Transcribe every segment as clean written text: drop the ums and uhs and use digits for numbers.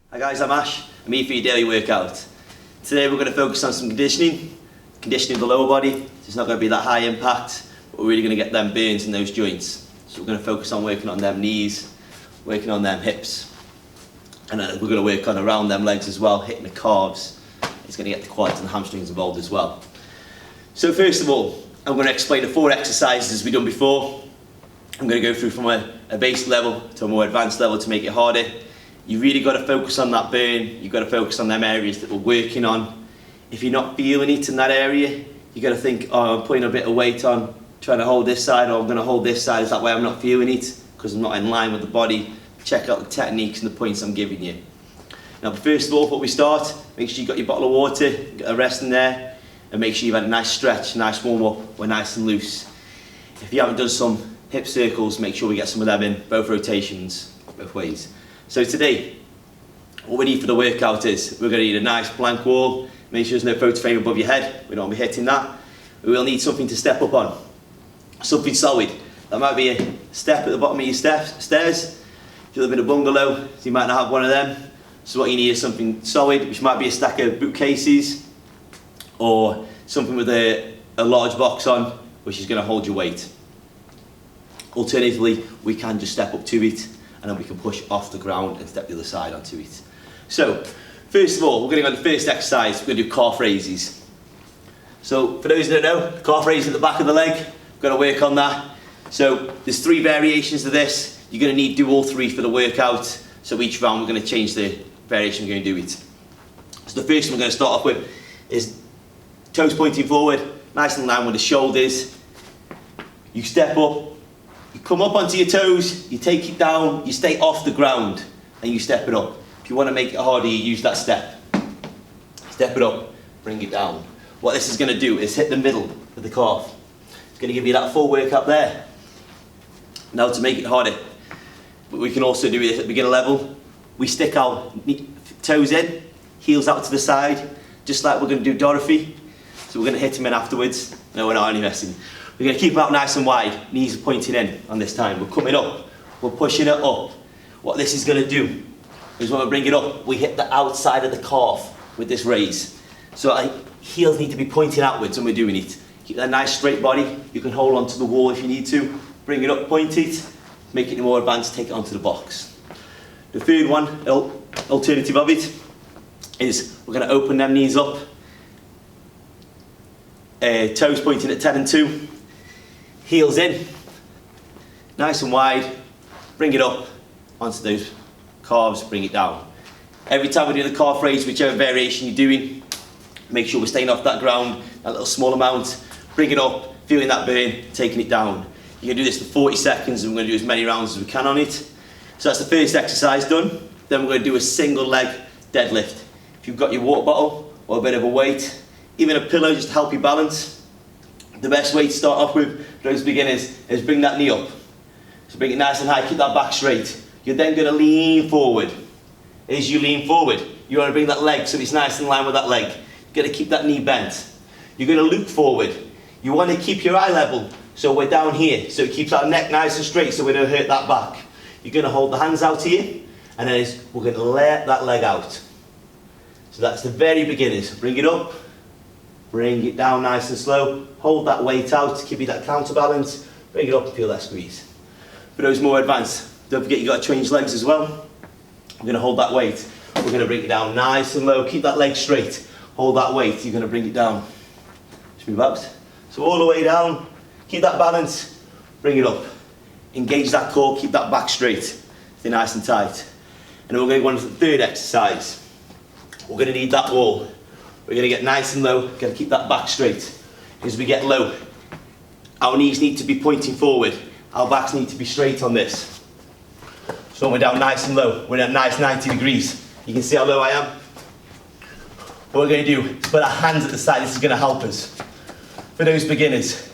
Hi guys, I'm Ash. I'm here for your daily workout. Today we're going to focus on some conditioning of the lower body. So it's not going to be that high impact, but we're really going to get them burns in those joints. So we're going to focus on working on them knees, working on them hips, and then we're going to work on around them legs as well, hitting the calves. It's going to get the quads and the hamstrings involved as well. So first of all, I'm going to explain the 4 exercises we've done before. I'm going to go through from a basic level to a more advanced level to make it harder. You really got to focus on that burn. You've got to focus on them areas that we're working on. If you're not feeling it in that area, you got to think, oh, I'm putting a bit of weight on, trying to hold this side, or I'm going to hold this side. Is that way I'm not feeling it? Because I'm not in line with the body. Check out the techniques and the points I'm giving you. Now, first of all, before we start, make sure you've got your bottle of water, get a rest in there, and make sure you've had a nice stretch, nice warm up, we're nice and loose. If you haven't done some hip circles, make sure we get some of them in, both rotations, both ways. So today, what we need for the workout is, we're going to need a nice blank wall. Make sure there's no photo frame above your head. We don't want to be hitting that. We will need something to step up on. Something solid. That might be a step at the bottom of your stairs. If you live in a bungalow, you might not have one of them. So what you need is something solid, which might be a stack of bookcases, or something with a large box on, which is going to hold your weight. Alternatively, we can just step up to it, and then we can push off the ground and step the other side onto it. So, first of all, we're going to go on the first exercise. We're going to do calf raises. So, for those that don't know, calf raise at the back of the leg. We're going to work on that. So, there's 3 variations of this. You're going to need to do all 3 for the workout. So, each round we're going to change the variation we're going to do it. So, the first one we're going to start off with is toes pointing forward, nice and in line with the shoulders. You step up. You come up onto your toes, you take it down, you stay off the ground, and you step it up. If you want to make it harder, you use that step. Step it up, bring it down. What this is going to do is hit the middle of the calf. It's going to give you that full work up there. Now to make it harder, but we can also do it at beginner level. We stick our toes in, heels out to the side, just like we're going to do Dorothy. So we're going to hit them in afterwards. No, we're not only messing. We're going to keep them out nice and wide, knees are pointing in on this time. We're coming up, we're pushing it up. What this is going to do is when we bring it up, we hit the outside of the calf with this raise. So heels need to be pointing outwards when we're doing it. Keep that nice straight body. You can hold onto the wall if you need to. Bring it up, point it, make it more advanced, take it onto the box. The third one, alternative of it, is we're going to open them knees up. Toes pointing at 10 and 2. Heels in, nice and wide, bring it up onto those calves, bring it down. Every time we do the calf raise, whichever variation you're doing, make sure we're staying off that ground, that little small amount, bring it up, feeling that burn, taking it down. You're going to do this for 40 seconds and we're going to do as many rounds as we can on it. So that's the first exercise done. Then we're going to do a single leg deadlift. If you've got your water bottle or a bit of a weight, even a pillow just to help you balance, the best way to start off with for those beginners is bring that knee up. So bring it nice and high, keep that back straight. You're then going to lean forward. As you lean forward, you want to bring that leg so it's nice in line with that leg. You're going to keep that knee bent. You're going to look forward. You want to keep your eye level, so we're down here. So it keeps our neck nice and straight so we don't hurt that back. You're going to hold the hands out here, and then we're going to let that leg out. So that's the very beginners. Bring it up. Bring it down nice and slow. Hold that weight out to give you that counterbalance. Bring it up and feel that squeeze. For those more advanced, don't forget you've got to change legs as well. We're going to hold that weight. We're going to bring it down nice and low. Keep that leg straight. Hold that weight. You're going to bring it down. Just move out. So all the way down. Keep that balance. Bring it up. Engage that core. Keep that back straight. Stay nice and tight. And then we're going to go on to the third exercise. We're going to need that wall. We're going to get nice and low, going to keep that back straight. As we get low, our knees need to be pointing forward, our backs need to be straight on this. So when we're down nice and low, we're at a nice 90 degrees. You can see how low I am. What we're going to do is put our hands at the side, this is going to help us. For those beginners,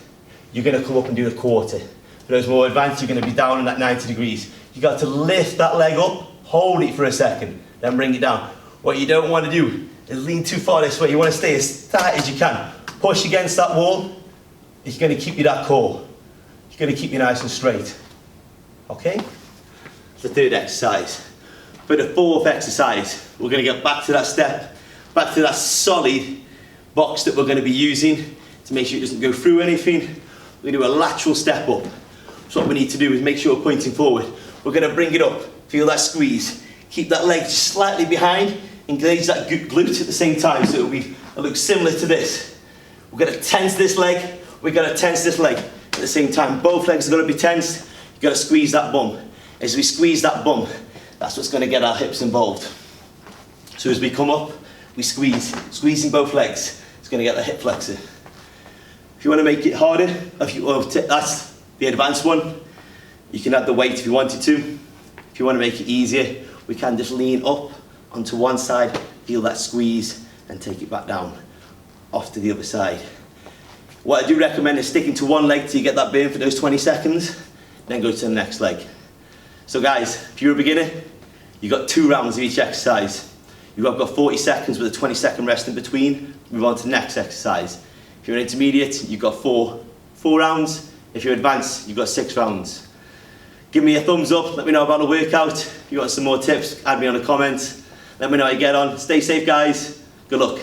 you're going to come up and do a quarter. For those more advanced, you're going to be down in that 90 degrees. You've got to lift that leg up, hold it for a second, then bring it down. What you don't want to do is lean too far this way. You want to stay as tight as you can. Push against that wall. It's going to keep you that core. It's going to keep you nice and straight. Okay? The third exercise. For the fourth exercise, we're going to get back to that step, back to that solid box that we're going to be using to make sure it doesn't go through anything. We're going to do a lateral step up. So what we need to do is make sure we're pointing forward. We're going to bring it up, feel that squeeze. Keep that leg just slightly behind, engage that glute at the same time, so it'll look similar to this. We're going to tense this leg, we're going to tense this leg at the same time. Both legs are going to be tensed, you've got to squeeze that bum. As we squeeze that bum, that's what's going to get our hips involved. So as we come up, we squeeze, squeezing both legs. It's going to get the hip flexor. If you want to make it harder, that's the advanced one. You can add the weight if you wanted to. If you want to make it easier, we can just lean up onto one side, feel that squeeze, and take it back down, off to the other side. What I do recommend is sticking to one leg till you get that burn for those 20 seconds, then go to the next leg. So guys, if you're a beginner, you've got 2 rounds of each exercise. You've got 40 seconds with a 20-second rest in between. Move on to the next exercise. If you're an intermediate, you've got four rounds. If you're advanced, you've got 6 rounds. Give me a thumbs up, let me know about the workout. If you want some more tips, add me on a comment. Let me know how you get on. Stay safe guys, good luck.